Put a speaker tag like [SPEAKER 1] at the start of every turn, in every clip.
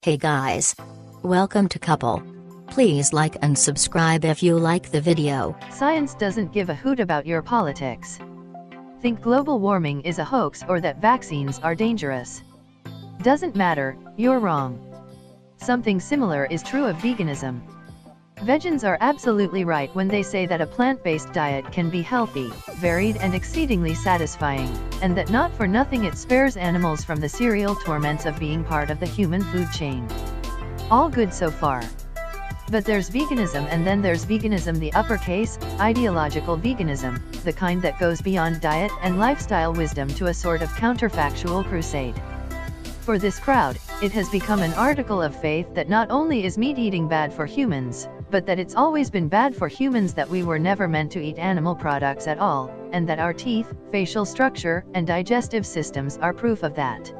[SPEAKER 1] Hey guys. Welcome to Cuple. Please like and subscribe if you like the video.
[SPEAKER 2] Science doesn't give a hoot about your politics. Think global warming is a hoax or that vaccines are dangerous. Doesn't matter, you're wrong. Something similar is true of veganism. Vegans are absolutely right when they say that a plant-based diet can be healthy, varied and exceedingly satisfying, and that not for nothing it spares animals from the serial torments of being part of the human food chain. All good so far. But there's veganism, and then there's veganism the uppercase, ideological veganism, the kind that goes beyond diet and lifestyle wisdom to a sort of counterfactual crusade. For this crowd, it has become an article of faith that not only is meat eating bad for humans, but that it's always been bad for humans, that we were never meant to eat animal products at all, and that our teeth, facial structure, and digestive systems are proof of that.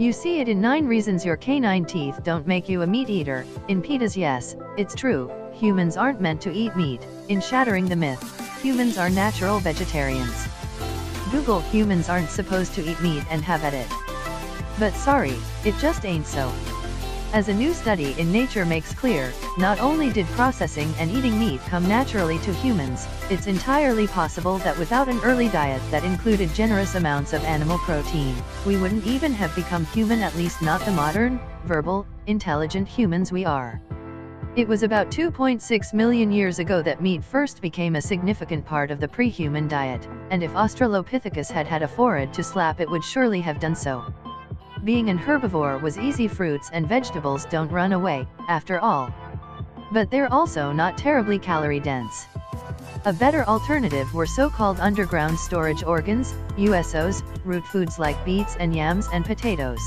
[SPEAKER 2] You see it in 9 reasons your canine teeth don't make you a meat eater, in PETA's yes, it's true, humans aren't meant to eat meat, in shattering the myth, humans are natural vegetarians. Google humans aren't supposed to eat meat and have at it. But sorry, it just ain't so. As a new study in Nature makes clear, not only did processing and eating meat come naturally to humans, it's entirely possible that without an early diet that included generous amounts of animal protein, we wouldn't even have become human, at least not the modern, verbal, intelligent humans we are. It was about 2.6 million years ago that meat first became a significant part of the pre-human diet, and if Australopithecus had had a forehead to slap, it would surely have done so. Being an herbivore was easy. Fruits and vegetables don't run away, after all. But they're also not terribly calorie dense. A better alternative were so-called underground storage organs, USOs, root foods like beets and yams and potatoes.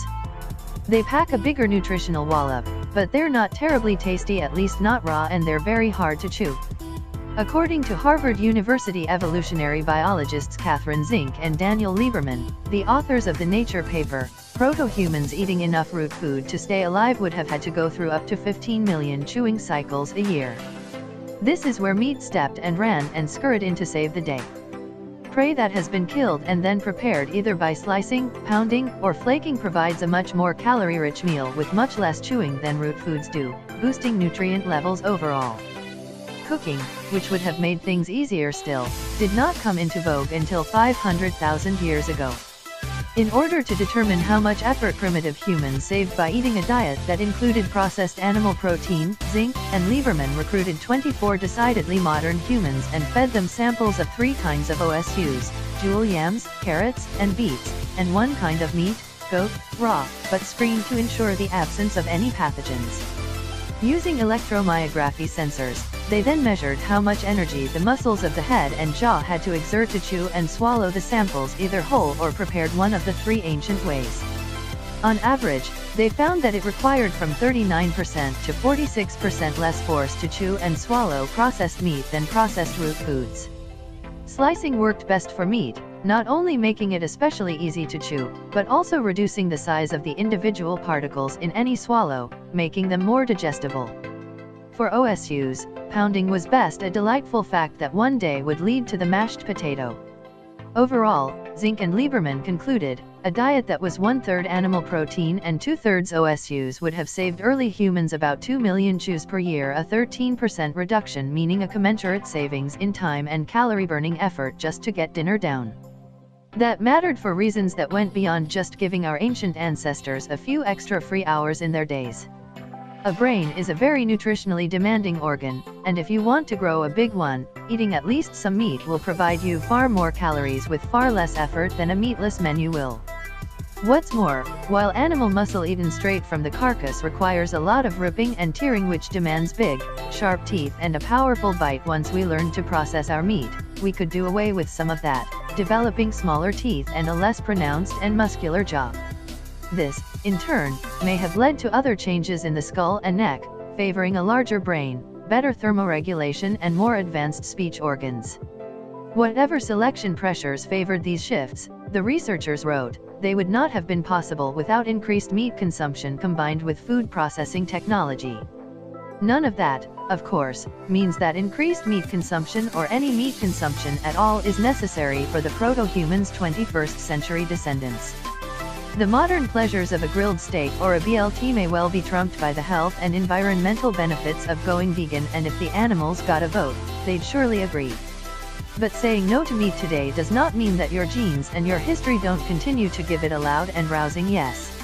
[SPEAKER 2] They pack a bigger nutritional wallop, but they're not terribly tasty, at least not raw, and they're very hard to chew. According to Harvard University evolutionary biologists Catherine Zink and Daniel Lieberman, the authors of the Nature paper, proto-humans eating enough root food to stay alive would have had to go through up to 15 million chewing cycles a year. This is where meat stepped and ran and scurried in to save the day. Prey that has been killed and then prepared either by slicing, pounding, or flaking provides a much more calorie-rich meal with much less chewing than root foods do, boosting nutrient levels overall. Cooking, which would have made things easier still, did not come into vogue until 500,000 years ago. In order to determine how much effort primitive humans saved by eating a diet that included processed animal protein, Zink and Lieberman recruited 24 decidedly modern humans and fed them samples of 3 kinds of OSUs, jewel yams, carrots, and beets, and 1 kind of meat, goat, raw, but screened to ensure the absence of any pathogens. Using electromyography sensors, they then measured how much energy the muscles of the head and jaw had to exert to chew and swallow the samples either whole or prepared, one of the 3 ancient ways. On average, they found that it required from 39% to 46% less force to chew and swallow processed meat than processed root foods. Slicing worked best for meat, not only making it especially easy to chew, but also reducing the size of the individual particles in any swallow, making them more digestible. For OSUs, pounding was best, a delightful fact that one day would lead to the mashed potato. Overall, Zink and Lieberman concluded, a diet that was 1/3 animal protein and 2/3 OSUs would have saved early humans about 2 million chews per year, a 13% reduction, meaning a commensurate savings in time and calorie-burning effort just to get dinner down. That mattered for reasons that went beyond just giving our ancient ancestors a few extra free hours in their days. A brain is a very nutritionally demanding organ, and if you want to grow a big one, eating at least some meat will provide you far more calories with far less effort than a meatless menu will. What's more, while animal muscle eaten straight from the carcass requires a lot of ripping and tearing, which demands big, sharp teeth and a powerful bite, once we learned to process our meat, we could do away with some of that, developing smaller teeth and a less pronounced and muscular jaw. This, in turn, may have led to other changes in the skull and neck, favoring a larger brain, better thermoregulation and more advanced speech organs. Whatever selection pressures favored these shifts, the researchers wrote, they would not have been possible without increased meat consumption combined with food processing technology. None of that, of course, means that increased meat consumption or any meat consumption at all is necessary for the proto-humans' 21st century descendants. The modern pleasures of a grilled steak or a BLT may well be trumped by the health and environmental benefits of going vegan, and if the animals got a vote, they'd surely agree. But saying no to meat today does not mean that your genes and your history don't continue to give it a loud and rousing yes.